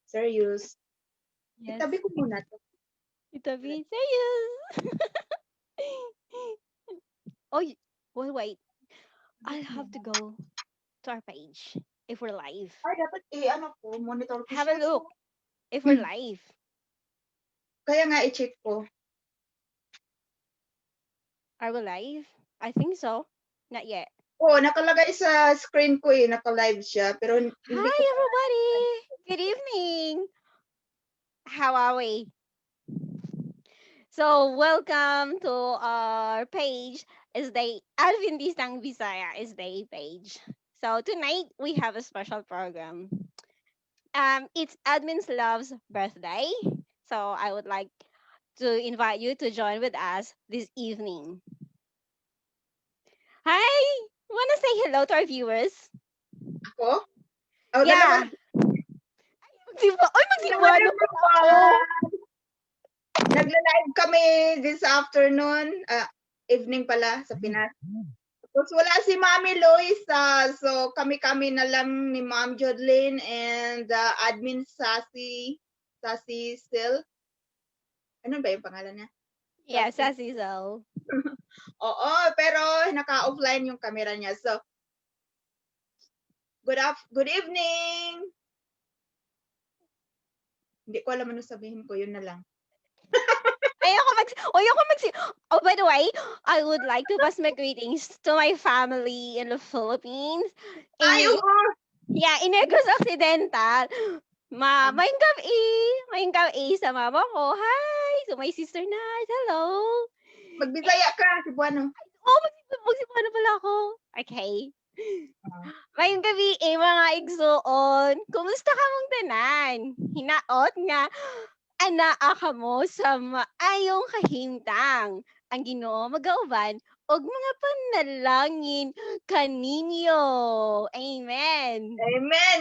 Serious. Yes. Itabi ko muna to. Itabi, serious. Oh, wait. I'll have to go to our page if we're live. Ay, dapat ano ko, monitor ko Have a siya. look if we're live. Kaya nga i-check ko. Are we live? I think so. Not yet. Oo, nakalagay sa screen ko naka-live siya. Pero hindi Hi, ko everybody. Good evening. How are we? So, welcome to our page. Is the Adventistang Visaya is the page. So tonight we have a special program. It's Admin's Love's birthday. So I would like to invite you to join with us this evening. Hi! Wanna say hello to our viewers? ako. Oh, Yeah. dalawa. Magsimba na pala ako. Nagla-live kami this afternoon. Evening pala sa Pinas. Tapos wala si Mami Loisa. So kami-kami na lang ni Ma'am Jodlyn and admin Sassy Sil. Ano ba yung pangalan niya? Yeah, Sassy Zal. Oo, pero naka-offline yung camera niya. So, good evening! Hindi ko alam ano sabihin ko, yun na lang. Oh, by the way, I would like to pass my greetings to my family in the Philippines. Ay, oo! Yeah, in Negros Occidental. Mayong gabi sa mama ko. Hi! So, my sister Nars, hello! Magbisaya ka, Cebuano. Oh, magsipaano pala ako. Okay. Mayong gabi mga igsoon. Kumusta ka mong tanan? Hinaot nga, anaa mo sa maayong kahimtang. Ang Ginoo magauban og mga panalangin kaninyo. Amen. Amen!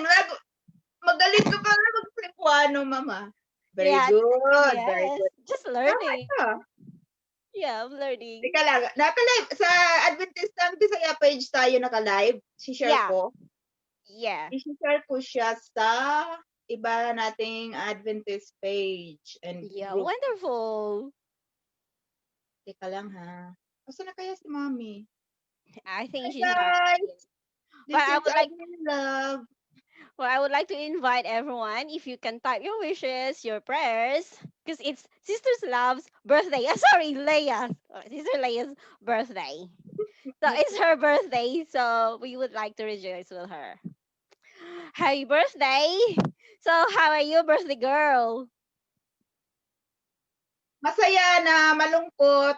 Magaling ka pala mag-Cebuano, Mama. Very Yeah, good. yes. Very good. Just learning. Tama ka. Yeah, I'm learning. Teka lang. Naka-live. Sa Adventistang Bisaya page tayo naka-live. Si-share ko. Yeah. I-share ko siya sa iba nating Adventist page and Yeah, group. wonderful. Teka lang ha. Asa na kaya si Mami? I think Hi she's not. guys! This But I is would like Admin Love. Well, I would like to invite everyone if you can type your wishes, your prayers, because it's Sister's Love's birthday. Sorry, Leah. Sister Leia's birthday. So it's her birthday, so we would like to rejoice with her. Happy birthday! So how are you, birthday girl? Masaya na, malungkot.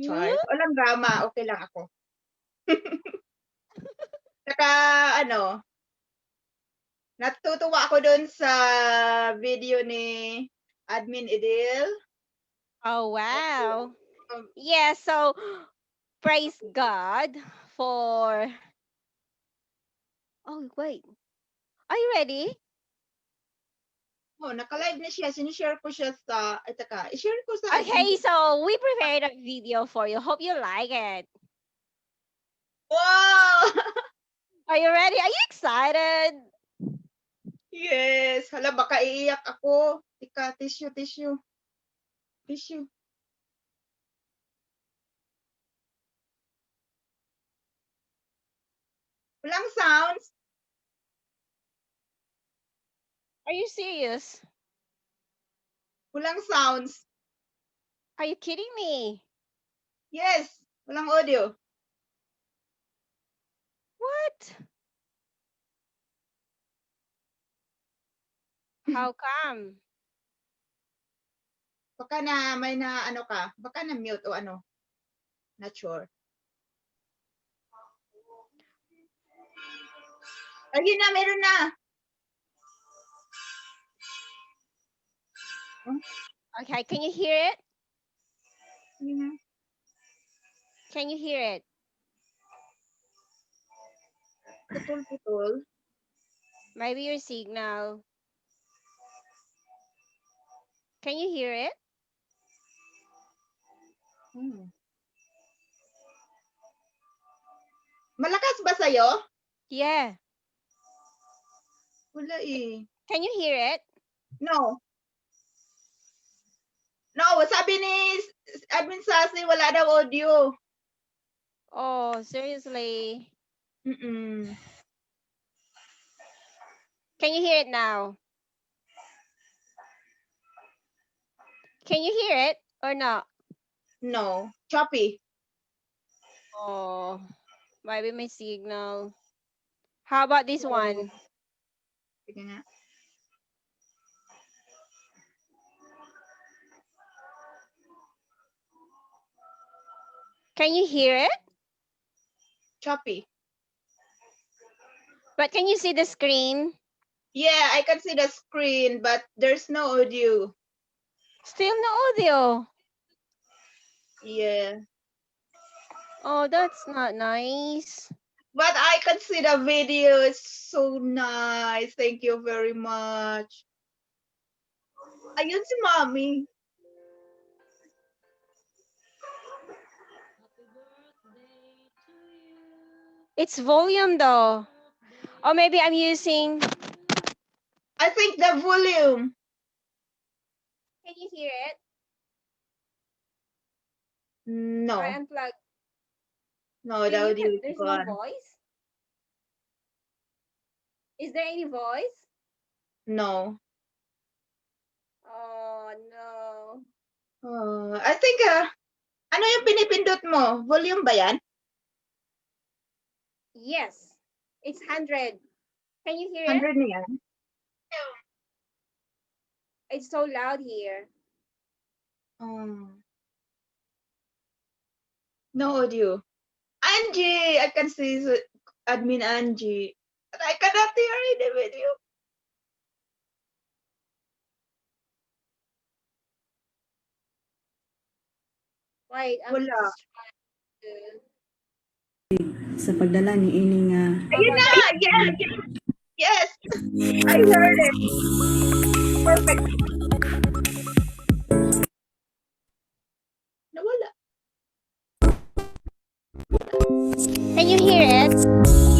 Yeah? Walang drama. Okay lang ako. Saka, natutuwa ako doon sa video ni Admin Edil. Oh, wow. Yeah, so praise God for... Oh, wait. Are you ready? Oh, naka-live na siya. Sinishare ko siya sa, i-share ko sa Okay, Admin. so we prepared a video for you. Hope you like it. Wow! Are you ready? Are you excited? Yes. Hala, baka iiyak ako. Tika, tissue. Tissue. Walang sounds. Are you serious? Walang sounds. Are you kidding me? Yes. Walang audio. What? How come? Baka na may na ano ka. Baka na mute o ano. Not sure. Ayun na, meron na. Okay, can you hear it? Ayun na. Can you hear it? Putol-putol. Maybe your signal. Can you hear it? Malakas ba sa'yo? Yeah. Wala eh. Can you hear it? No. No, sabi ni Admin Sassy, wala daw audio. Oh, seriously. Mm-mm. Can you hear it now? Can you hear it or not? No. Choppy. Oh, maybe my signal. How about this So, one? sige nga. Can you hear it? Choppy. But can you see the screen? Yeah, I can see the screen, but there's no audio. Still no audio. Yeah. Oh, that's not nice. But I can see the video. It's so nice. Thank you very much. Ayun si Mommy. It's volume though. Or maybe I'm using. I think the volume. Can you hear it? No. Or unplug? No, the You audio can, is there's no gone. voice? Is there any voice? No. Oh, no. I think, ano yung pinipindot mo? Volume ba yan? Yes. It's 100. Can you hear it? 100 na yan? It's so loud here. No audio. Angie! I can see Admin Angie. But I cannot hear in the video. Wait, I'm Wala. just trying to... Sa pagdala ni ining Ayun na! Yes! Yes! I heard it. Perfect. Nawala. Can you hear it?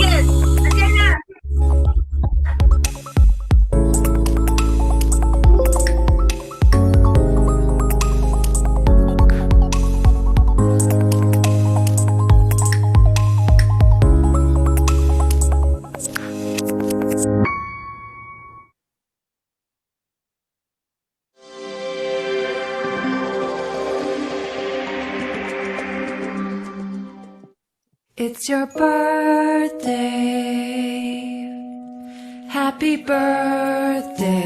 Yes! Ayan na! It's your birthday. Happy birthday.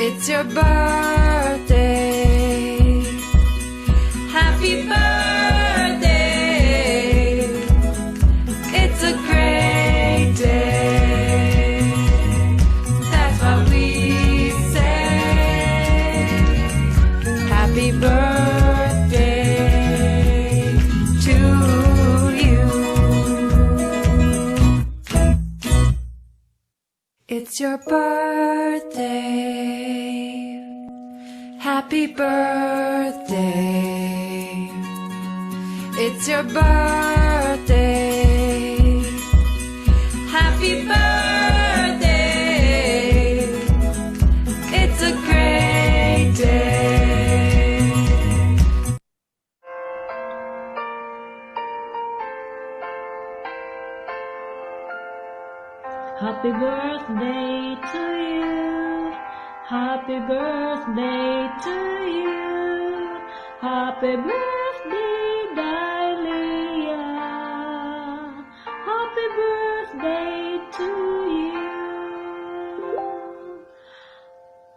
It's your birthday. Happy birthday. It's a great day. That's what we say. Happy birthday to you. It's your birthday. Happy birthday. It's your birthday. Happy birthday. It's a great day. Happy birthday to you. Happy birthday to you. Happy birthday, Dahlia. Happy birthday to you.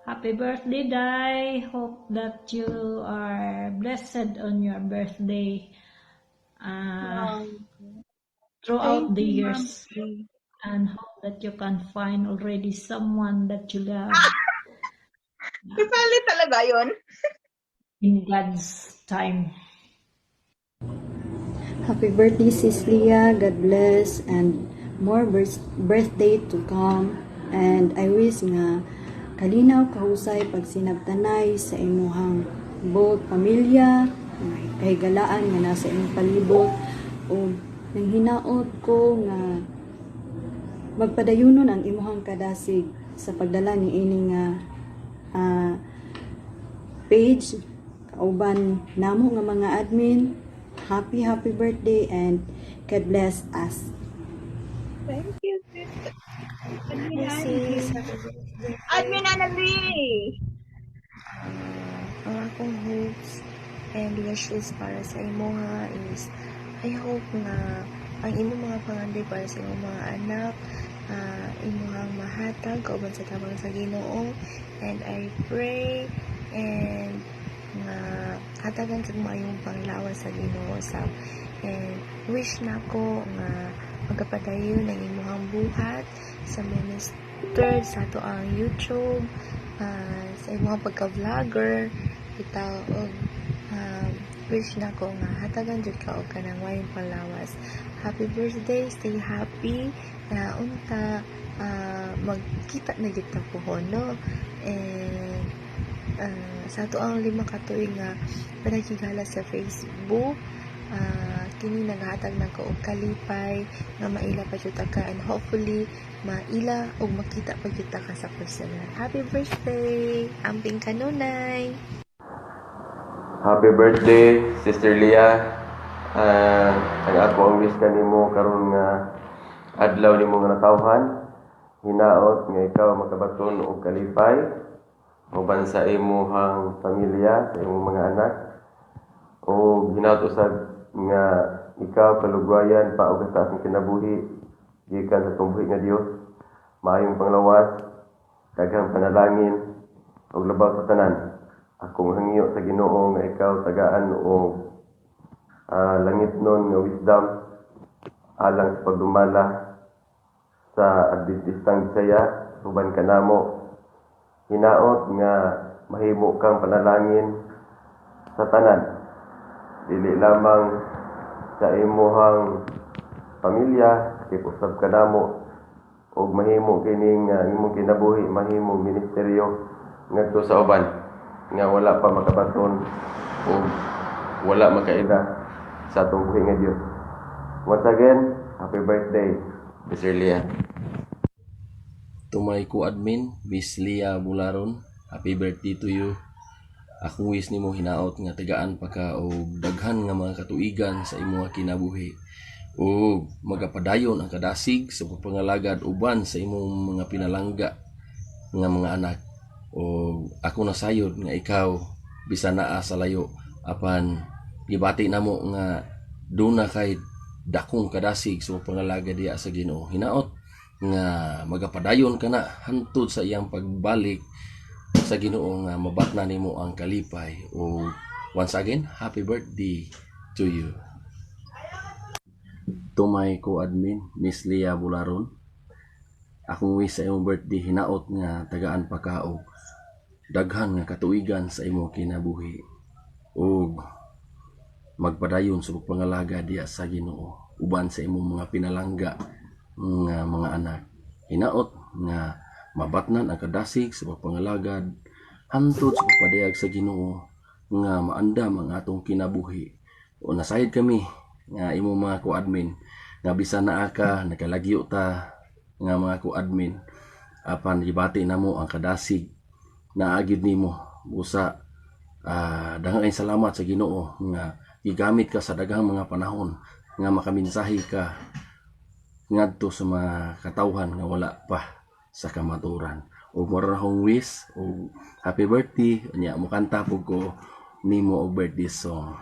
Happy birthday, Dai. Hope that you are blessed on your birthday throughout Thank the you, years. Mommy. And hope that you can find already someone that you love Kasali talaga yun? in God's time. happy birthday sis Leah, God bless and more birthday to come, and I wish nga kalinaw kahusay pag sinabtanay sa imuhang both pamilya, kay galaan nga nasa imong palibot, o nang hinaot ko nga magpadayunon ang imuhang kadasig sa pagdala ni ining ah, page kauban namo nga mga admin. Happy birthday and God bless us. Thank you, sis. Admin Yes, Angie. sis. Happy birthday. Admin Annalie. Ang akong hopes and wishes para sa imo ha is I hope nga ang imo mga pangandoy para sa imo mga anak imo ang mahatag kauban sa tabang sa Ginoo, and I pray and nga hatagan sa maayong panglawas sa Ginoo sab, and wish nako nga magapadayon ang imong buhat sa minister sa ato ang YouTube, sa imong pagka-vlogger bitaw, og wish nako nga hatagan jud ka og kanang wayong panglawas. Happy birthday, stay happy na unta magkita na jud ta pohon, no? And sa ato ang 5 ka tuig nga panagkigala sa Facebook, kini naghatag na ko og kalipay nga maila pa jud ka, and hopefully maila og makita pa jud ka sa personal. Happy birthday, amping kanunay. Happy birthday, Sister Leah. Ang ako ang wish kanimo karon nga adlaw nimo nga natawhan. Hinaot nga ikaw makabaton og kalipay uban sa imong pamilya, sa imong mga anak. O hinaot usab nga ikaw kalugwayan pa og taas ng kinabuhi gikan sa tumbuhi nga Dios. Maayong panglawas, daghang panalangin ug labaw sa tanan. Akong hangyo sa Ginoo nga ikaw tagaan og langit nun nga wisdom alang sa pagdumala sa Adventistang Bisaya uban kanamo. Hinaot nga mahimo kang panalangin sa tanan, dili lamang sa imuhang pamilya, kay usab kanamo, og mahimo kining imong kinabuhi, mahimong ministeryo ngadto sa uban nga wala pa makabaton o wala makaila sa atong buhi nga Dios. Once again, happy birthday, Sister Leah. Tumay ko admin, Miss Leah Bularon. Happy birthday to you. Akong wish nimo hinaot nga tagaan pa ka og daghan nga mga katuigan sa imong kinabuhi. O magapadayon ang kadasig sa pagpangalagad uban sa imong mga pinalangga nga mga anak. O ako nasayod nga ikaw bisan naa sa layo apan gibati namo nga duna kay dakong kadasig sa pangalaga diya sa Ginoo. Hinaot nga magapadayon ka na hantod sa iyang pagbalik sa Ginoo nga mabatna nimo ang kalipay. O once again, happy birthday to you. Tumay ko admin, Miss Leah Bularon. Akong wish sa imong birthday hinaot nga tagaan pa ka og daghan nga katuigan sa imong kinabuhi ug magpadayon sa pangalaga diya sa Ginoo uban sa imong mga pinalangga nga mga anak. Hinaot nga mabatnan ang kadasig sa pagpangalagad hantod sa pagpadayag sa Ginoo nga maandam ang atong kinabuhi. O nasayod kami nga imong mga ko-admin nga bisan naa ka nakalagyo ta nga mga ko-admin apan gibati namo ang kadasig na agid nimo usa. Daghang salamat sa Ginoo nga gigamit ka sa daghang mga panahon nga makaminsahi ka ngadto sa mga katawhan nga wala pa sa kamaturan. O mora akong wish o happy birthday nya mukanta pug ko nimo og birthday song.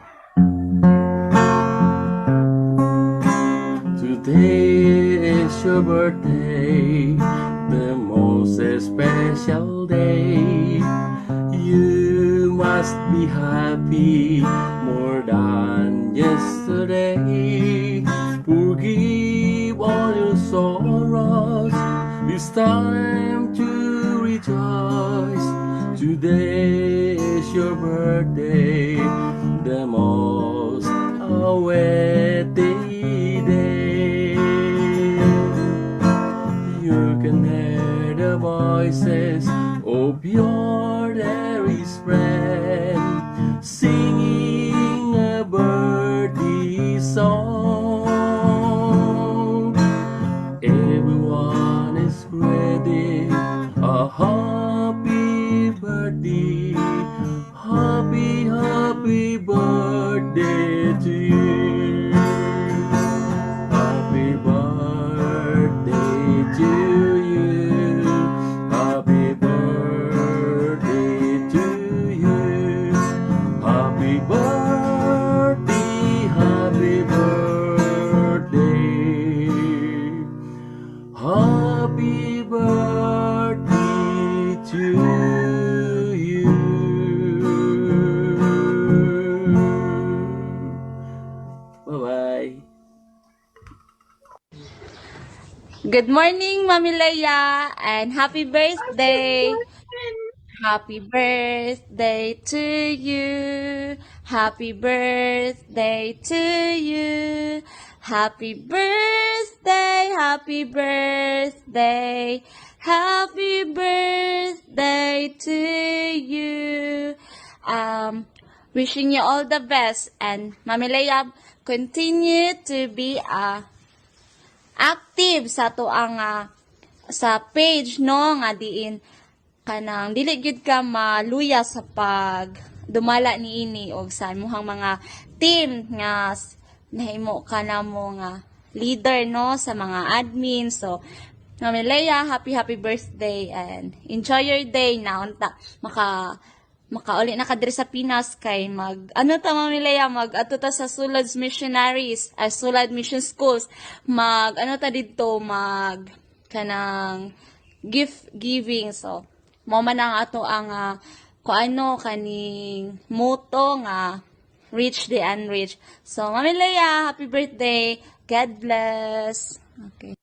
Today is your birthday, the most special day. You must be happy more than yesterday. Forgive all your sorrows, it's time to rejoice. Today is your birthday, the most awaited day. You can hear the voices of your dearest friend singing a birthday song. Everyone birthday, a happy birthday, happy birthday to you. Happy birthday to you. Happy birthday to you. Happy birthday, happy birthday. Happy birthday to you. Bye-bye. Good morning, Mami Leia, and happy birthday. Happy birthday to you. Happy birthday to you. Happy birthday, happy birthday. Happy birthday to you. Wishing you all the best, and Mami Leia, continue to be active sa to ang sa page no nga diin kanang dili gyud ka maluya sa pag dumala niini og sa imong mga team nga nahimo ka na mo nga leader no sa mga admin. So Mami Leia, happy birthday and enjoy your day na unta makauli na ka diri sa Pinas kay ano ta Mami Leia ato ta sa Sulad Missionaries as Sulad Mission Schools ano ta didto kanang gift giving. So mo man ang ato ang kaning motto nga reach the unreached. So Mami Leia, happy birthday, God bless. Okay.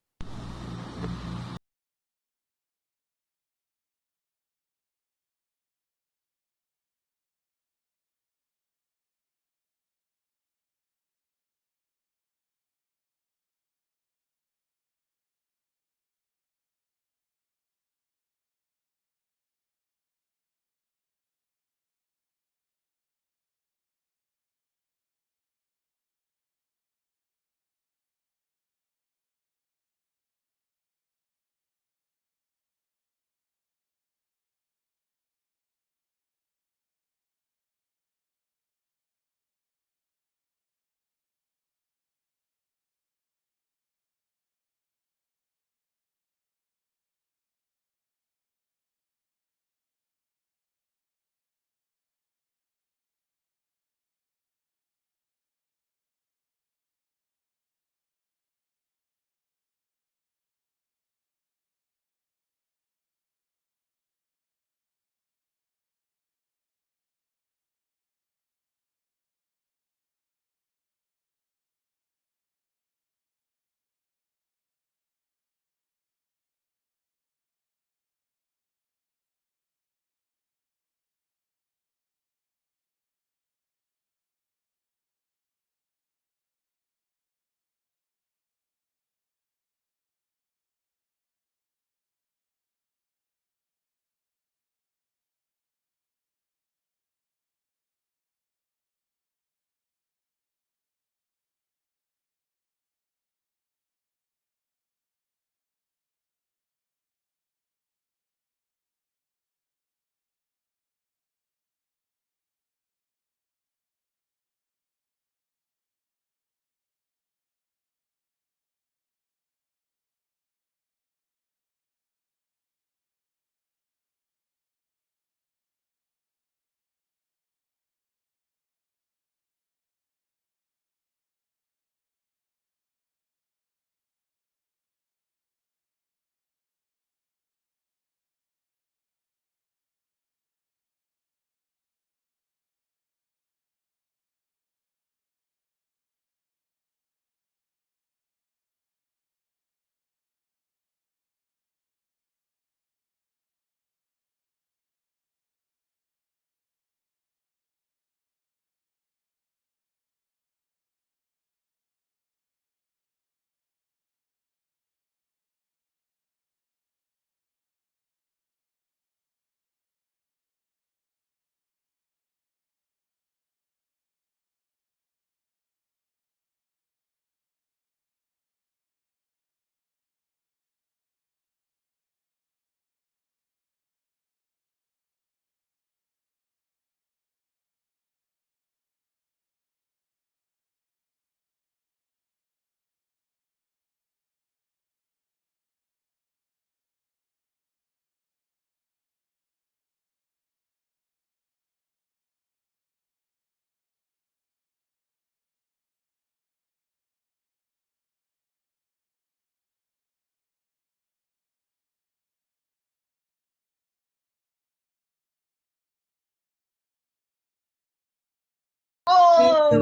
Hi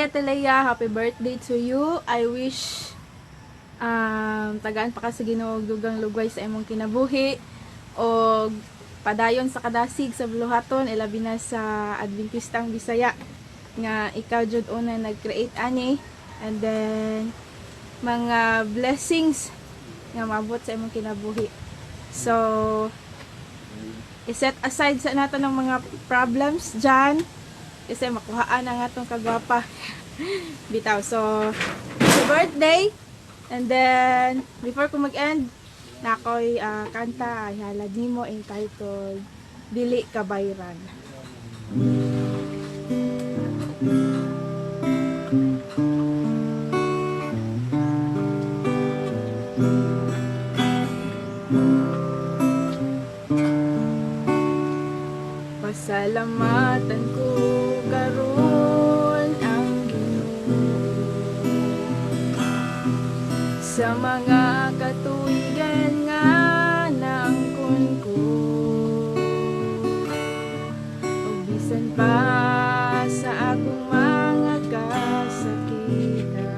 Ate Leia, happy birthday to you. I wish tagaan pa ka sa Ginoo og dugang lugway sa imong kinabuhi og padayon sa kadasig sa buluhaton ilabi na sa Adventistang Bisaya nga ikaw jud una nag-create ani, and then mga blessings nga maabot sa imong kinabuhi. So iset aside sa nato ng mga problems dyan kasi makuhaan ang atong kagwapa. Bitaw. So happy birthday. And then before ko mag-end, na ako'y kanta ihalad nimo entitled Dili Kabayran. Pasalamatan ko karon ang Ginoo sa mga katuigan nga naangkon ko, ug bisan pa sa akong mga kasakitan,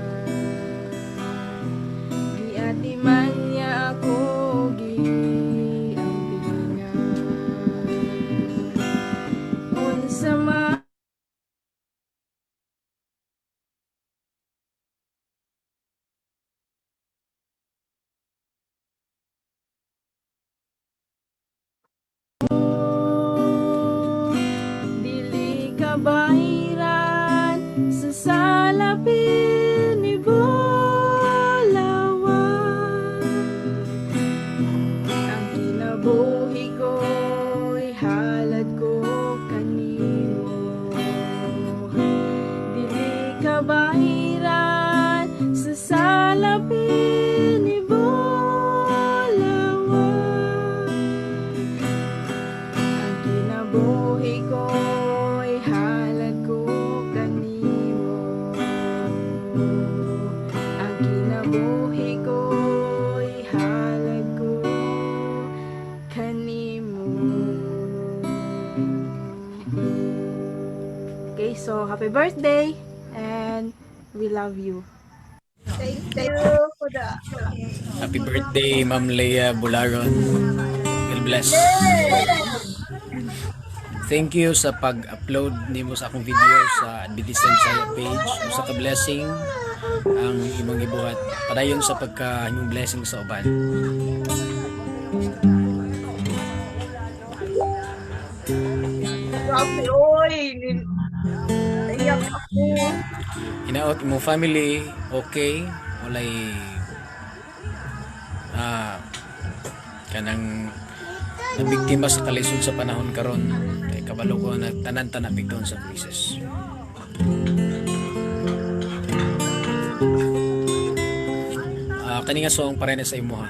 giati man niya ako giambingan. Unsa man dili kabayran sa salapin ni Bulawan, ang kinabuhi ko'y halad ko kanimo. Dili kabayran sa salapin ni Bulawan, ang kinabuhi ko'y halad ko kanimo. Ang kinabuhi ko'y halad ko kanimo. Okay, so happy birthday and we love you. Thank you for the Happy birthday, Ma'am Leia Bularon. God bless. Thank you sa pag-upload nimo sa akong video sa Adventistang Bisaya page. Usa ka blessing ang imong gibuhat. Padayon sa pagka inyong blessing sa uban. grabe, oy. Naiyak ako. Hinaot imong family, okay? Walay kanang nabiktima sa kalisod sa panahon karon. Kay kabalo ko na tanan-tanan bigton sa krisis. Kani nga song para na sa imo ha.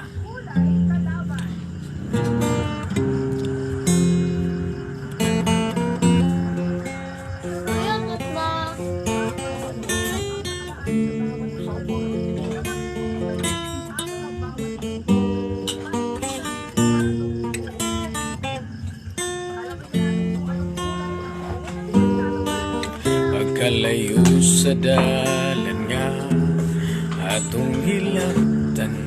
Pagkalayo sa dalan nga atong hilabtan,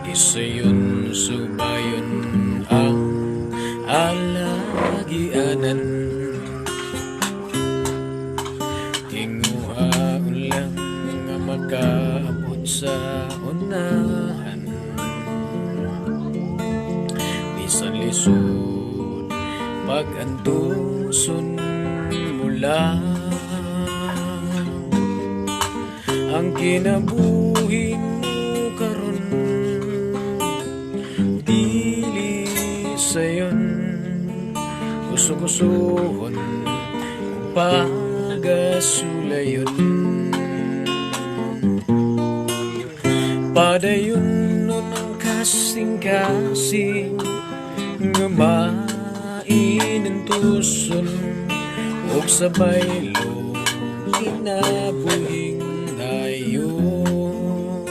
isayon subayon ang alagianan. Tinguhaon lang nga makaabot sa unahan, bisan lisod pag-antuson mula. Ang kinabuhi mo karon dili sayon, gusto-gustohon pagasulayon. Padayon nun ang kasing-kasing nga mainantuson, ug sabay lo kinabuhing dayon.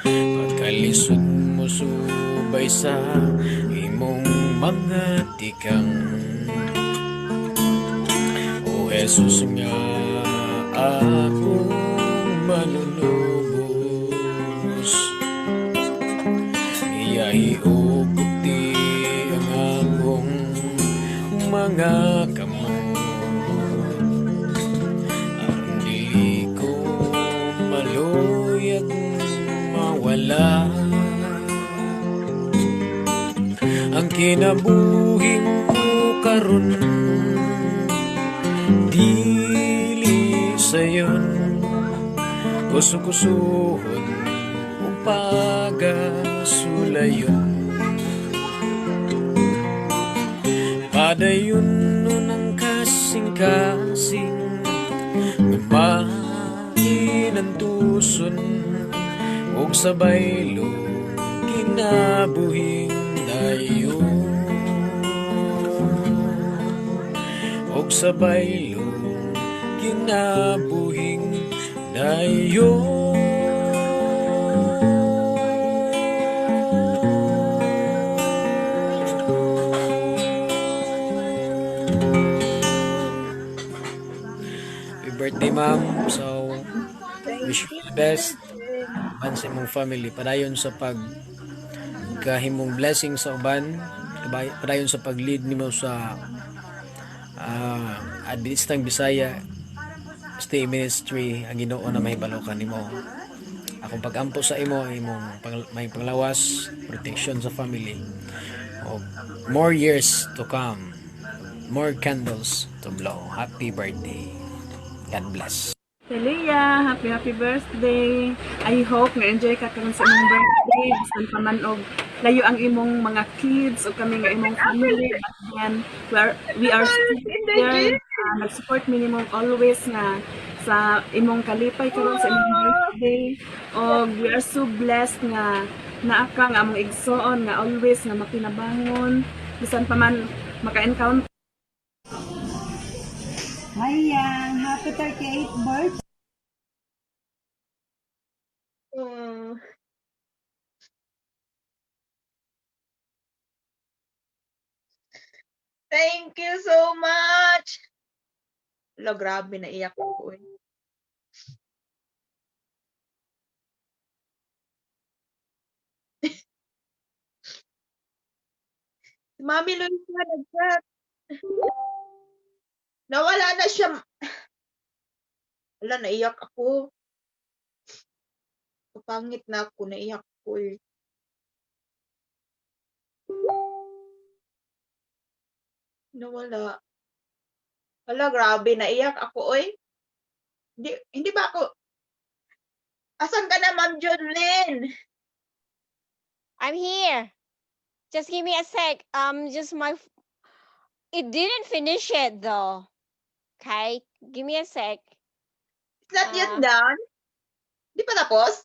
Pagkalisod mo subay sa imong mga tikang. O Jesus nga akong manunubos, iyahi o puti ang akong mga kamot, aron dili ko maluyag mawala ang kinabuhing ko karon. Dili sayon kusukusuhon o pagasulayon, padayon nun ang kasing-kasing ngamain ang tuson ug sabay lo kinabuhing dayon, ug sabay lo kinabuhing dayon. Happy birthday, ma'am. So, wish you the best man sa imong family. Padayon sa kahimong blessing sa uban, padayon sa pag-lead nimo sa Adventistang Bisaya Stay Ministry, ang Ginoo na mahibalokan nimo. Akong pag-ampo sa imo, may panglawas, protection sa family, o more years to come, more candles to blow. Happy birthday. God bless. Celia, happy birthday. I hope nga enjoy ka karon sa imong birthday. Bisan pa man og layo ang imong mga kids o kami nga imong family. But then, we are still there. Nag-support minimum always nga sa imong kalipay karon sa imong birthday. Og we are so blessed nga naa ka nga among igsoon nga always nga makinabangon. Bisan pa man maka-encounter. Hi, Yang. Happy 38th birthday. Thank you so much. Lo, grabe, naiyak ako eh. Si Mami Luisa nag-chat. Nawala na siya. Wala, naiyak ako. Pangit na ako, naiyak ko eh. Nawala. Wala, grabe, naiyak ako, oy. Hindi ba ako? Asan ka na, Ma'am Jodlyn? I'm here. Just give me a sec. It didn't finish it though. Okay, give me a sec. It's not yet done? Di pa tapos?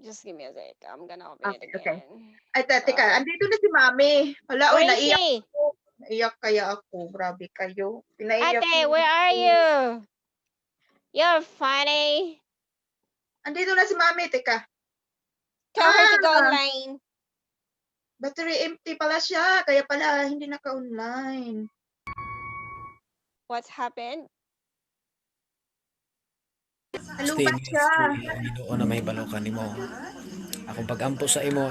Just give me a sec. I'm gonna open it again. Ay, teka, andito na si Mami. Wala, oy, Where is naiyak she? ako. Naiyak kaya ako. Grabe kayo. Pinaiyak Ate, ko. where are you? You're funny. Andito na si Mami, teka. Tell her to go online. Battery empty pala siya. Kaya pala hindi naka-online. What's happened? Ano Stay ba siya? Ministry, ang Ginoo na mahibalokan nimo. Akong pag-ampo sa imo,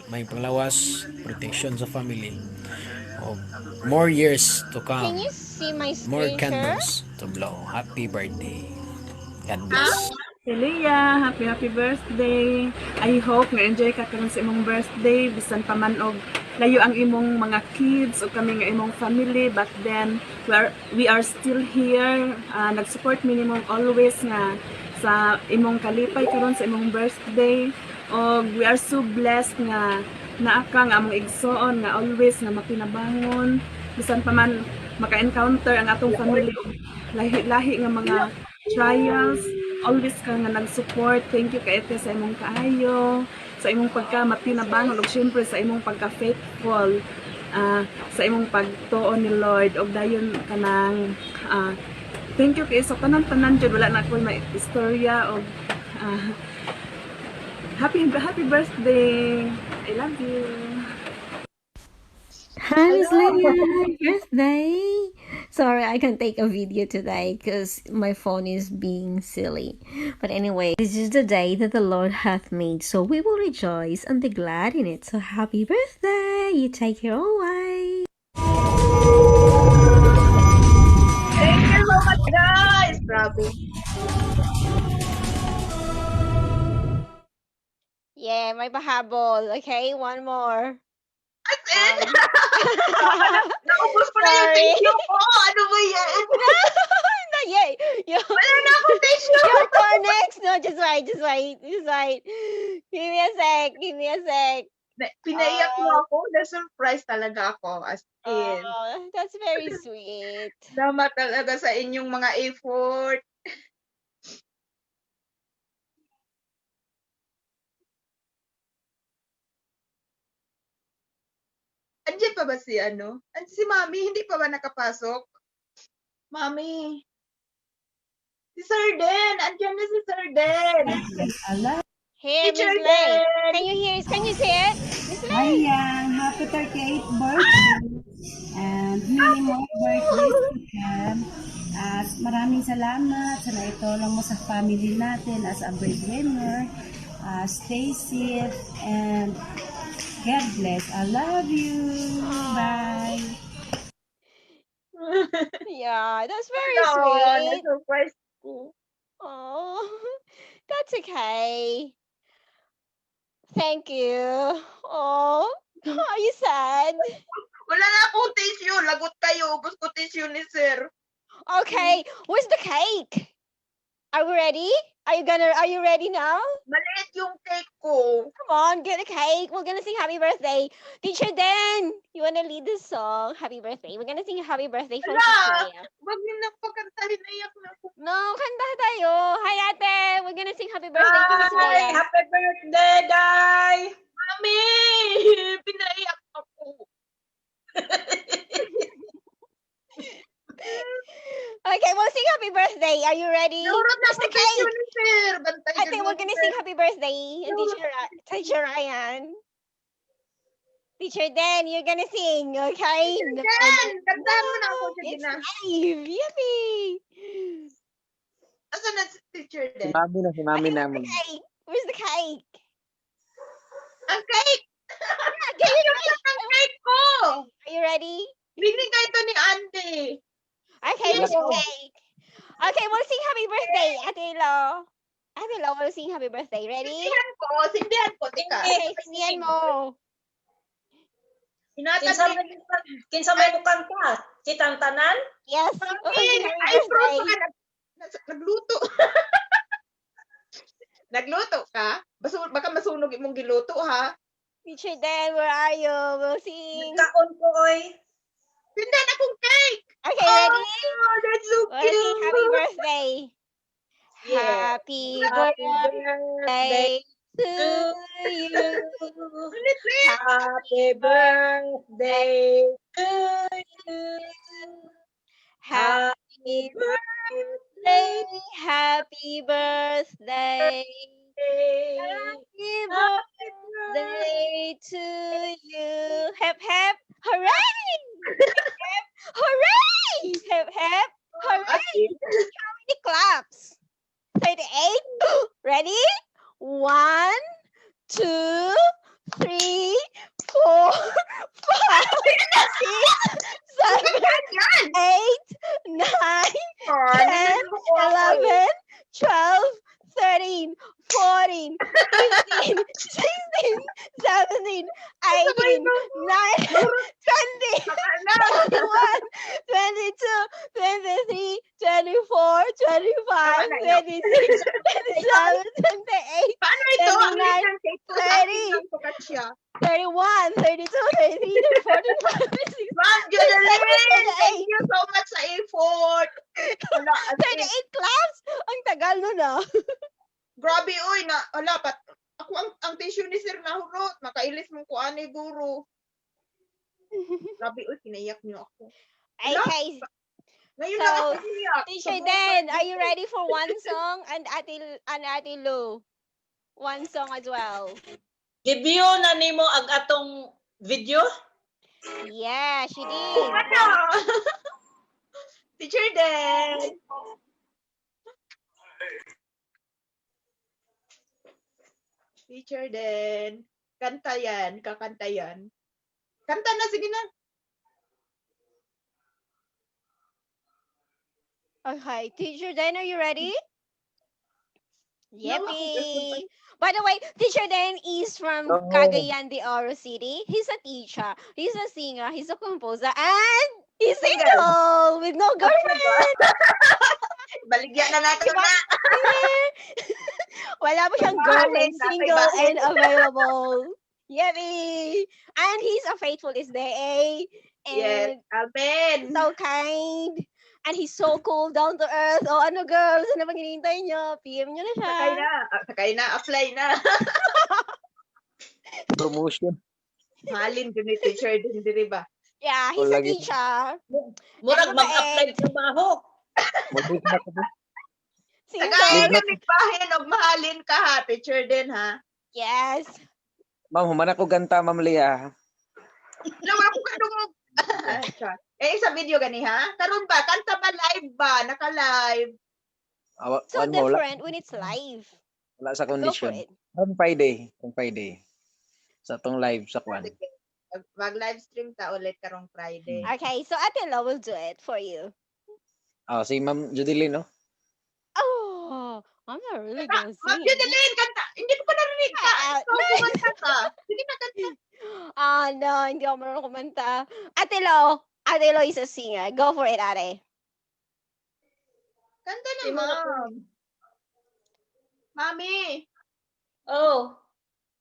may panglawas, protection sa family, o more years to Can come, you see my more screen share? candles to blow. Happy birthday. God bless. Celia, happy birthday. I hope nga enjoy ka karon sa imong birthday. Bisan pa man og layo ang imong mga kids o kami nga imong family. But then, we are still here. Nag-support minimum always nga sa imong kalipay karon sa imong birthday. Og we are so blessed nga naa ka nga among igsoon nga always nga makinabangon. Bisan pa man maka-encounter ang atong family og lahi nga mga trials. Always ka nga nag-support. Thank you kaete sa imong kaayo, sa imong pagka-matinabangon ug syempre sa imong pagka-faithful sa imong pagtuo ni Lord og dayon kanang thank you kay sa tanan-tanan jud wala na ko may istorya og happy birthday. I love you. Hi, Miss Hello. Leia. Happy birthday. Sorry, I can't take a video today because my phone is being silly. But anyway, this is the day that the Lord hath made, so we will rejoice and be glad in it. So happy birthday. You take care always. Thank you so much, guys. Grabe. Yeah, may pahabol. Okay, one more. That's it. Naubos ko na yung Sorry. tissue ko. Ano ba yan? Not yet. Wala na akong tissue. Your turn next. No, just wait. Give me a sec. Pinaiyak mo ako. Na-surprise talaga ako. As in. Oh, that's very sweet. Salamat talaga sa inyong mga effort. Andiyan pa ba si ano? Si Mami, hindi pa ba nakapasok? Mami. Si Sir Den. Andiyan na si Sir Den. Here, Miss Teacher Lay. Den. Can you see it? Miss Lay. Ayan, happy 38th birthday and many more birthdays to come. At maraming salamat sa naitulong mo sa family natin as a breadwinner. Stay safe and God bless. I love you. Bye. Yeah, that's very No, sweet. na-surprise ko. Oh, that's okay. Thank you. Oh, are you sad? Wala na akong tissue. Lagot kayo. Ubus ko tissue ni Sir. Okay, where's the cake? Are we ready? Are you ready now? Maliit yung cake ko. Come on, get a cake. We're gonna sing happy birthday. Teacher Dan, you wanna lead the song? Happy birthday. We're gonna sing happy birthday from Wala. Leia. Wag niyo na pagkantahin. Naiyak na ako. No, kanta tayo. Hi, ate. We're gonna sing happy birthday to Miss Leia. Happy birthday, Day! Mami! Pinaiyak ako. Okay, we'll sing happy birthday. Are you ready? Naurot na Where's ako the cake? ni Sir. Bantay I think we're gonna sing happy birthday. And Teacher Ryan. Teacher Dan, you're gonna sing, okay? Dan! Kantahan mo na ako. Sige It's na. live. Yippee! Asan na si Teacher Dan? Si Mami Okay, namin. Where's the cake? Ang cake! Get it Ang cake ko! Are you ready? Binigay ito ni Andy. Okay, Yes, where's the po. cake? Okay, we'll sing happy birthday, Ate Lo. Ate Lo, we'll sing happy birthday. Ready? Sindihan ko. Tika. Okay, sindihan mo. Kinsa may bukang ka? Kitang tanan? Yes. Mami, Happy ay, birthday. bro, nagluto. Nagluto ka? Baka masunog imong giluto, ha? Teacher Dan, where are you? We'll sing. Kaon ko oy. Sindihan akong cake. Okay, ready? Oh, that's so We'll sing cute. happy birthday. Yeah. Happy birthday to you. Happy birthday to you. Happy birthday. Happy birthday. Happy birthday to you. Hep hep. Hooray! Hep hep. Hooray! Hep hep. Hooray! How many claps? 38. Ready? 1, 2, 3, 4, 5, 6, 7, 8, 9, 10, 11, 12, 13, 14, 15, 16, 17, 18, 19, 20, 21, 22, 23, 24, 25, 26, 27, 28, Paano ito? Ang 29, liit ng cake ko. 30, 31, 32, 33, 34, 35, Ma'am Jodeline, thank you so much sa effort. 38 claps? Ang tagal nun ah. Grabe, uy. Ako ang tissue ni Sir nahurot. Makailis mong kuan ni Guru. Grabe, uy. Kinaiyak niyo ako. Okay. Ngayon lang ako So, iyak. Teacher Dan, are you ready for one song? And Ate Lu. One song as well. Gibyo na nimo ag atong video? Yeah, she did. Ano? Teacher Den. Teacher Den. Kanta yan, kakanta yan. Kanta na, sige na. Okay, Teacher Dan, are you ready? No, Yippee! By the way, Teacher Dan is from No. Cagayan de Oro City. He's a teacher, he's a singer, he's a composer, and he's Single. single with no girlfriend. Baligyan na natin Diba? na. Wala pa siyang Bahay, girlfriend, nasa single bahay. and available. Yippee! And he's a faithful is day. Yes, And amen. so kind. And he's so cool, down to earth. Oh, ano girls, ano bang hinihintay nyo? PM nyo na siya. Sakay na. Sakay na, apply na. Promotion. Mahalin din ni Teacher Den, di ba? Yeah, he's O, a lagi. teacher. Murag Ano ba, mag-apply Ed? trabaho. Mag-book na ko ba? Tagayan Single. na migbahin og mahalin ka ha, Teacher Den ha. Yes. Ma'am, humana ko ganta, Ma'am Leah. Nawa ko kadungog. Sa video gani ha? Karon ba kanta ba live ba? Naka-live. So One mo, wala, different when it's live. wala sa Go for condition. it. From Friday. From Friday. Sa tong live sa kwan. Sige. Mag-live stream ta ulit karong Friday. Okay, so Ate Lo will do it for you. Si Ma'am Judeline, no? Oh, I'm not really gonna Ma'am sing. Judeline, kanta. Hindi ko narinig ka. Ikaw kumanta ka. Sige na, kanta. No, hindi ako marunong kumanta. Ate Lo is a singer. Go for it, Ate. Kanta na, ma'am. Mami. Oh.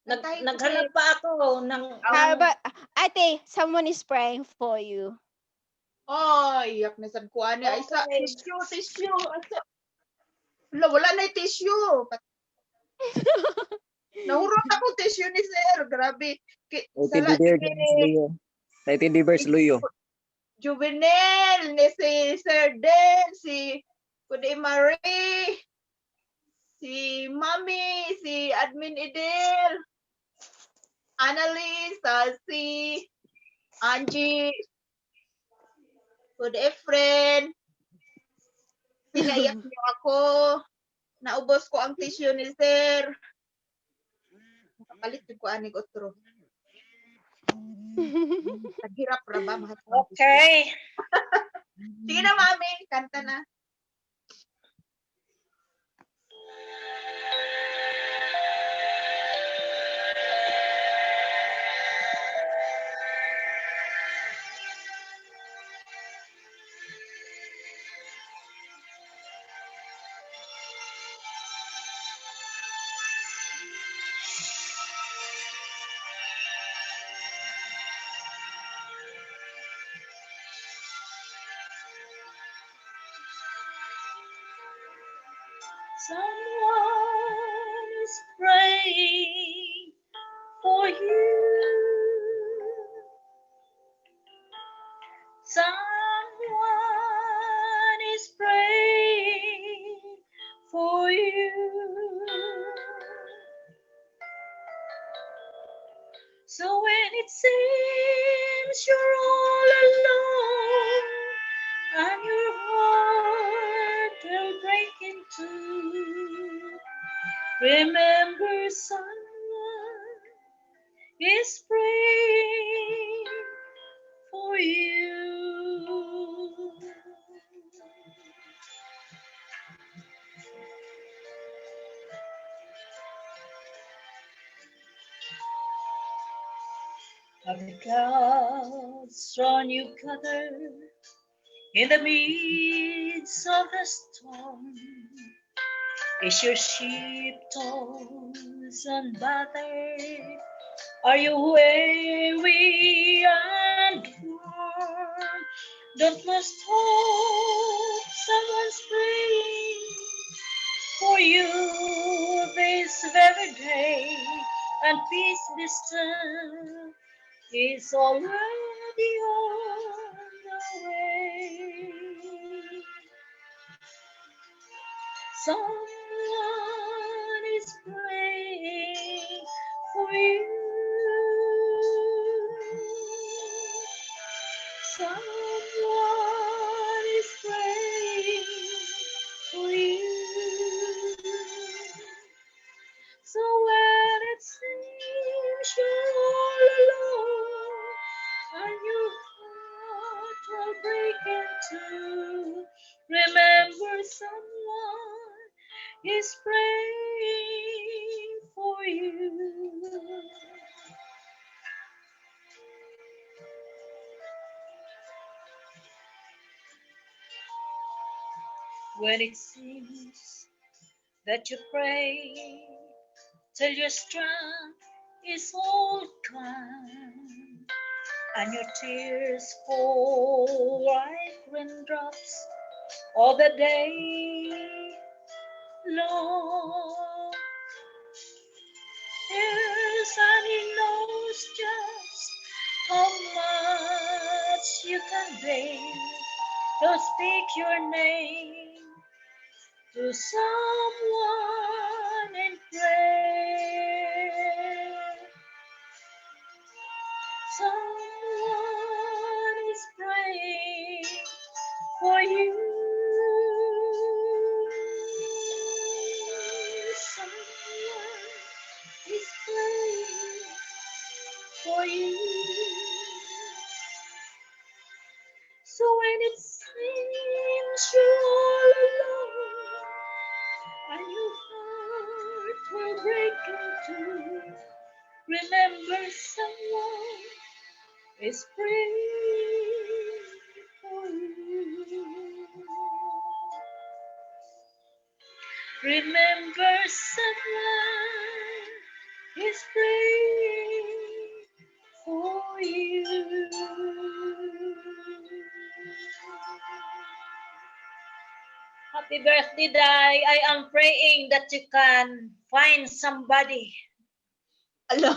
Kantahin ko Naghanap eh. pa ako ng How about, Ate, someone is praying for you. Ay, iyak na sad ko ani. Ay, sa Okay. tissue. Wala na yung tissue. Nahurot ako tissue ni sir. Grabe. Sala, Naitindi verse Luyo. Juvenil, ni si Sir Den, si Kude Marie, si Mami, si Admin Idil, Annalise, si Angie, Kude Efren. Pinaiyak niyo ako. Naubos ko ang tissue ni Sir. Nakapalit ko anig otro. Naghirap ra ba? Okay. Sige na, Mami. Kanta na. Someone is praying for you. Someone is praying for you. So when it seems you're all alone and your heart will break in two, remember someone is praying for you. Have the clouds drawn you gather in the midst of the storm? Is your ship tossed and battered? Are you weary and worn? Don't lose hope, someone's praying for you this very day, and peace distant is already on the way. Someone is praying for you. Someone is praying for you. So when it seems you're all alone and your heart will break in two, remember someone is praying for you. When it seems that you pray till your strength is all gone and your tears fall like raindrops all the day long. Yes, and he knows just how much you can bear. He'll speak your name to someone in prayer. Someone is praying for you. Someone is praying for you. So when it seems you're all alone and your heart will break in two, remember someone is praying for you. Remember someone is praying for you. Happy birthday, Day. I am praying that you can find somebody. Hello.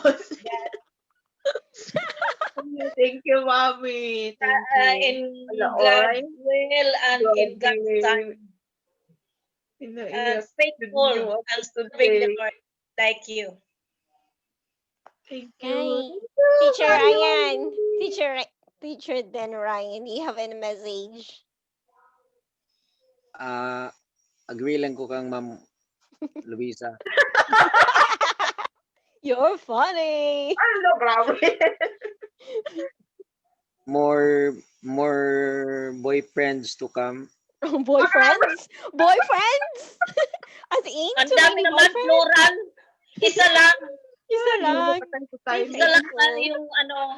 Thank you, Mommy. Thank you. In Ala, God's oy. will and in God's time. Inaiyak Faithful din yung and ako serving the today. Lord like you. Thank Hi, you. Teacher Hi, Ryan. Mommy. Teacher Dan Ryan, you have a message? Agree lang ko kang Ma'am Luisa. You're funny. Ano, grabe. More boyfriends to come. Boyfriends? Boyfriends? As in, Ang too dami many naman, boyfriends? plural. Isa lang. Isa lang. Isa lang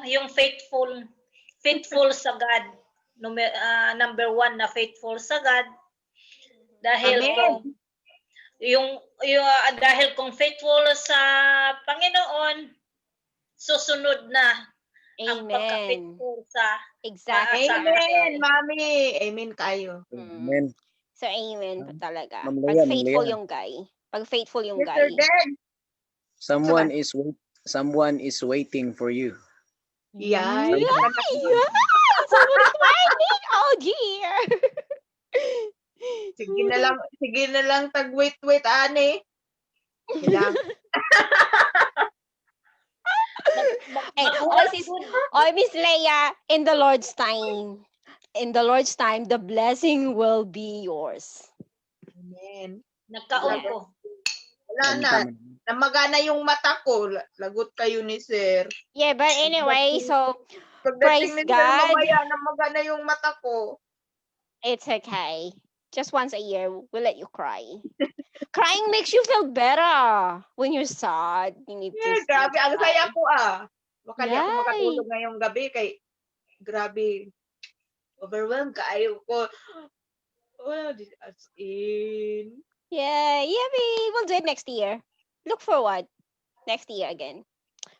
yung faithful sa God. Number one na faithful sa God. Dahil Amen. dahil kung faithful sa Panginoon, susunod na ang Amen. pagka-faithful sa Exactly. Amen, Mommy. Amen kayo. Amen. So, amen po talaga. Ma'am Pag Leia, faithful Ma'am Leia. yung guy. Pag faithful yung Mr. guy. Dan. Someone is waiting for you. Yeah. Yeah! Someone is waiting! Oh, dear! Sige na lang tag-wait, ani. Ilang. Miss Leia, in the Lord's time, the blessing will be yours. Amen. Nagkaon ko. Wala na. Namagana yung mata ko. Lagot kayo ni Sir. Yeah, but anyway, so Pagdating praise ni Sir God. mamaya, namagana yung mata ko. It's okay. Just once a year, we'll let you cry. Crying makes you feel better. When you're sad, you need to Grabe, ang cry. saya ko Baka di ako Yay! makatulog ngayong gabi kay grabe. Overwhelmed kaayo ko. Well, as in. Yeah, we'll do it next year. Look forward next year again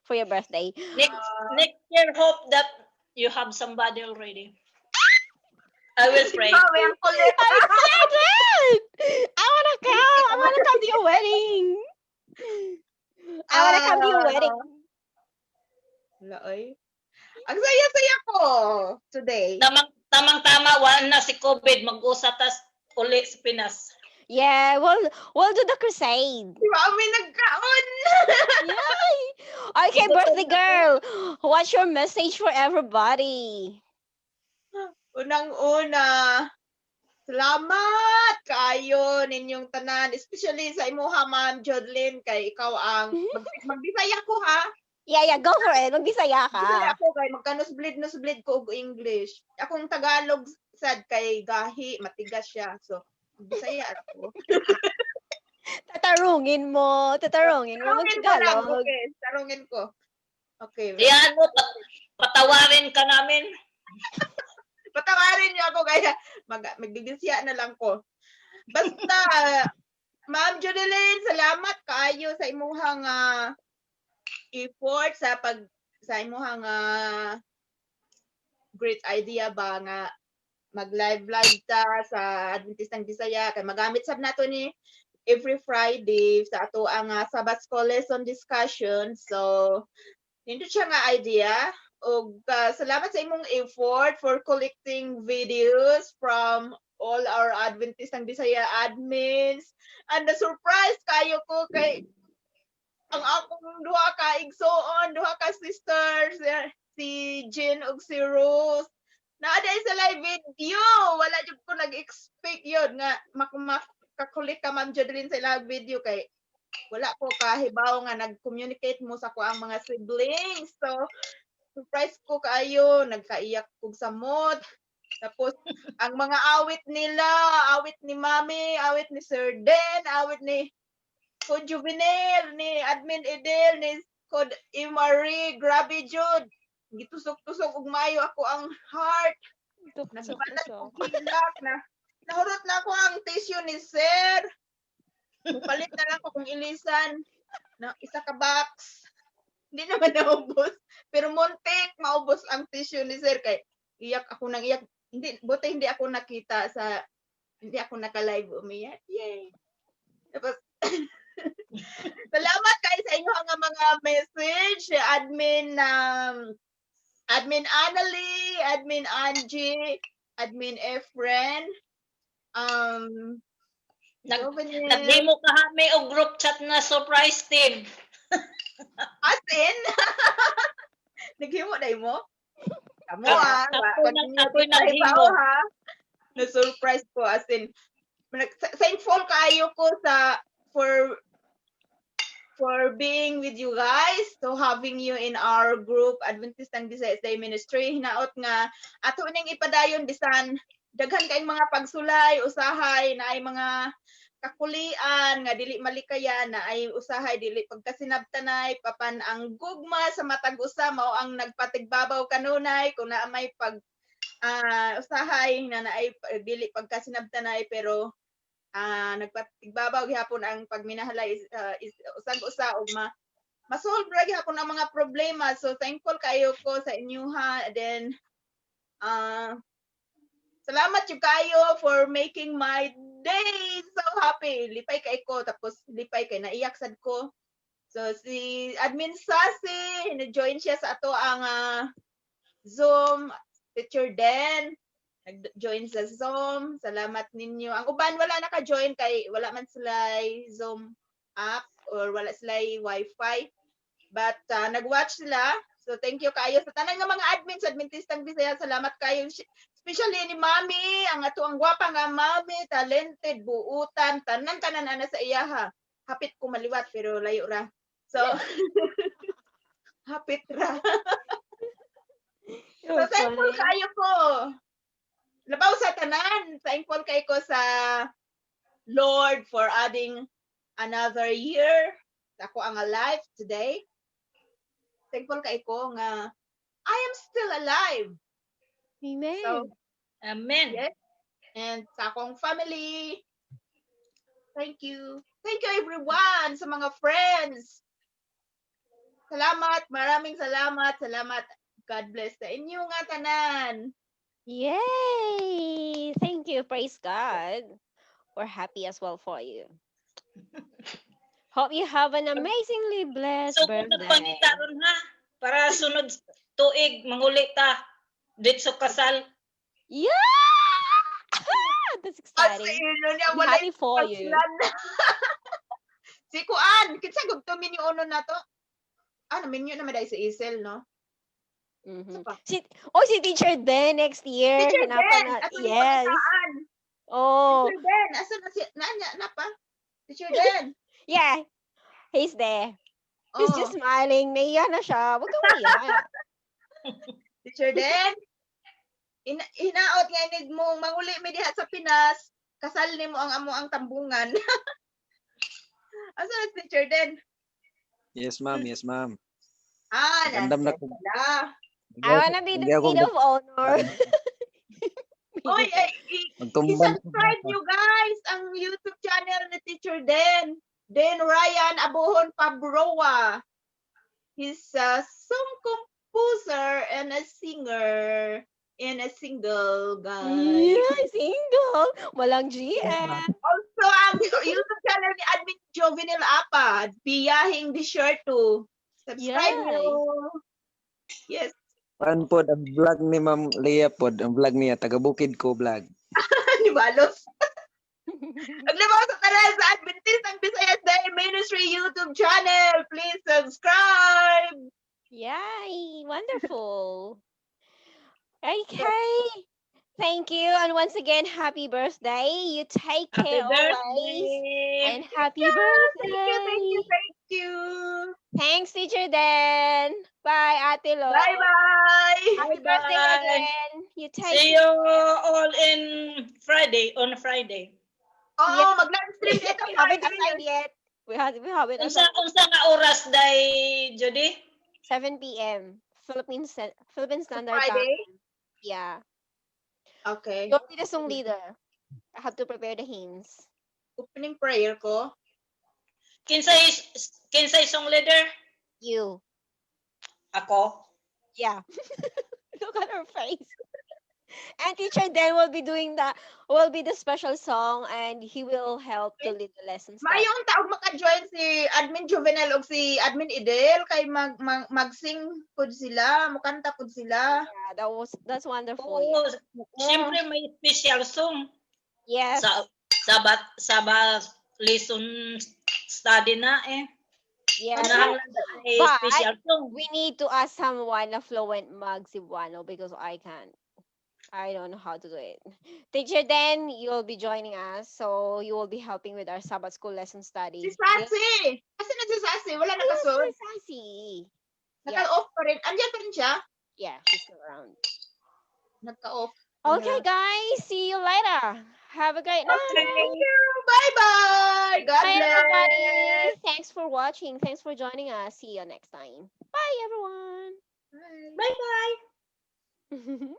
for your birthday. Next year, hope that you have somebody already. I will pray. I'm excited! I wanna come! I wanna come to your wedding! I wanna come to your wedding. Wala, oy. Ang saya-saya ko today. Tamang-tama, wala na si COVID. Mag-usa tas uli sa Pinas. Yeah, we'll do the crusade. Si Mami nagkaon. Yay! Okay, birthday girl. What's your message for everybody? Unang-una, salamat kayo ninyong tanan, especially sa imuha Ma'am Jodlyn kay ikaw ang magbisaya ko ha. Yeah, go for it. Magbisaya Bisaya ka. ako kay magka-nosebleed ko og English. Akong Tagalog sad kay gahi, matigas siya. So, Bisaya ako. Tatarungin mo Tarungin ko lang, mag-Tagalog. okay. Tarungin ko. Okay. Yan mo, patawarin ka namin. Patawarin niyo ako kaya magbibisya na lang ko. Basta, Ma'am Jodeline, salamat kaayo sa imuhang effort sa imuhang great idea ba nga mag-live ta sa Adventistang Bisaya kay magamit sab nato ni every Friday sa ato ang Sabbath School lesson discussion. So, nindot siya nga idea. Og salamat sa imong effort for collecting videos from all our Adventistang Bisaya admins. And the surprise kayo ko kay ang akong duha ka igsoon, duha ka sisters, si Jen ug si Rose. Naaday sa live video. Wala jud ko nag-expect yun nga makakulik ka Ma'am Jodeline sa live video kay wala ko kahibaw nga nag-communicate mo sa ko ang mga siblings. So, surprise ko kayo, nagkaiyak ko sa mod. Tapos, ang mga awit nila, awit ni Mami, awit ni Sir Den, awit ni Code Juvenil, ni Admin Edel, ni Code Imari, grabe jud. Gitusok-tusok ug maayo ako ang heart. Nagbalat ko kilak na. Nahurot na ako ang tissue ni Sir. Mupalit na lang ko kung ilisan. Na isa ka box. Hindi naman naubos. Pero muntik maubos ang tissue ni Sir kay iyak ako nang iyak. Buti hindi ako nakita hindi ako naka-live umiyak. Yay. Tapos salamat kayo sa inyo ang mga message, Admin Annalie, Admin Angie, Admin Efren, Nag-demo ka may o group chat na surprise team. As in? Naghimo na mo? Kamo Ako'y naghimo. Na-surprise ko as in. Thankful kayo ko for being with you guys, so having you in our group Adventistang Bisaya Day Ministry. Hinaot nga ato ning ipadayon bisan daghan kay mga pagsulay, usahay na ay mga kakulian nga dili malikayan na ay usahay dili pagkasinabtanay papan ang gugma sa matag usa mao ang nagpatigbabaw kanunay kung naa may usahay na naay dili pagkasinabtanay pero nagpatigbabaw gihapon ang pagminahalay usag-usa og ma-solve ra gihapon ang mga problema. So thankful kayo ko sa inyo ha. Then salamat yung kayo for making my day so happy. Lipay kay ko tapos lipay kay naiyak sad ko. So si Admin Sassy, na-join siya sa ato ang Zoom. Teacher Den, nag-join sa Zoom. Salamat ninyo. Ang uban wala naka-join kay wala man sila Zoom app or wala sila Wi-Fi. But nag-watch sila. So thank you kayo sa tanan nga mga admins Adventistang Bisaya. Salamat kayo. Especially ni Mami, ang ato ang gwapa nga Mami, talented, buutan, tanan ana sa iya ha. Hapit ko maliwat pero layo ra. So hapit ra. So thankful kayo ko. Labaw sa tanan, thankful kayo ko sa Lord for adding another year. Ako ang alive today. Thankful kayo ko nga I am still alive. Amen. So, Amen. yes. And sa akong family, thank you. Thank you everyone, sa mga friends. Salamat, maraming salamat. Salamat. God bless sa inyo nga tanan. Yay! Thank you. Praise God. We're happy as well for you. Hope you have an amazingly blessed So kung birthday. nagpangita ron ha, para sunod tuig manguli ta dito sa kasal. Yeah! That's As exciting. ino niya, I'm wala happy for you. Si Kuan, kinsa gud to mini uno na to? Minyo naman dahil sa Isel, no? Mhm. pa? Si Teacher Den next year. Teacher Hanapan Den! na. Ato ni Yes. pangitaan. Oh, Teacher Den! Asa na si... Na pa? Teacher Den! yeah. He's there. He's just smiling. Naiya na siya. Huwag kang maiya. Teacher Den! Hinaot nga inig mo, manguli mi diha sa Pinas. Kasal ni mo ang amo ang tambungan. Asa na si Teacher Den? Yes, ma'am. Yes, ma'am. Nandun Magandam na pala. I wanna be the maid of honor. Oy, Magtumbang. i-subscribe nyo guys ang YouTube channel ni Teacher Den. Den Ryan Abuhon Pabroa. He's a song composer and a singer and a single guy. Yeah, single. Walang GM. Also, ang YouTube channel ni Admin Jovenel Apa, Biyahing Desierto. Subscribe nyo. Yes. Pan pod ang vlog ni Ma'am Leah pod, ang vlog niya taga Bukid ko vlog. Ni Balos. Aglabaw sa tanan sa Adventist ang Visayas Day Ministry YouTube channel. Please subscribe. Yay! Wonderful. Okay. Thank you. And once again, happy birthday. You take care always. And happy birthday. Thank you. Thanks, Teacher Den. Bye, Ate Lo. Bye-bye. Happy birthday again. You take See you all in Friday, on Friday. Mag-live stream dito. We haven't assigned yet. We haven't Unsa nga oras day, Judy? 7 p.m. Philippine Standard Friday? Time. Yeah. Okay. You'll be the song leader. I have to prepare the hymns. Opening prayer ko. Kinsay song leader? You. Ako? Yeah. Look at her face. And Teacher Dan will be the special song and he will help to lead the lessons. Mayong taog maka-join si Admin Juvenel o si Admin Idel kay mag-sing pud sila, mukanta pud sila. Yeah, that's wonderful. Oo, siyempre may special song. Yes. Sabat lesson study na eh. Yeah. But special song. We need to ask someone na fluent mag-Cebuano because I don't know how to do it. Teacher Dan, you'll be joining us. So you will be helping with our Sabbath school lesson study. Si Sassy! Kasi na si Sassy, wala nakasod. Si Sassy. Naka-off pa rin. Andiyan pa rin siya? Yeah, she's still around. Naka-off. Okay, guys. See you later. Have a great night. Thank you. Bye-bye. God Bye, bless. everybody. Thanks for watching. Thanks for joining us. See you next time. Bye, everyone. Bye-bye.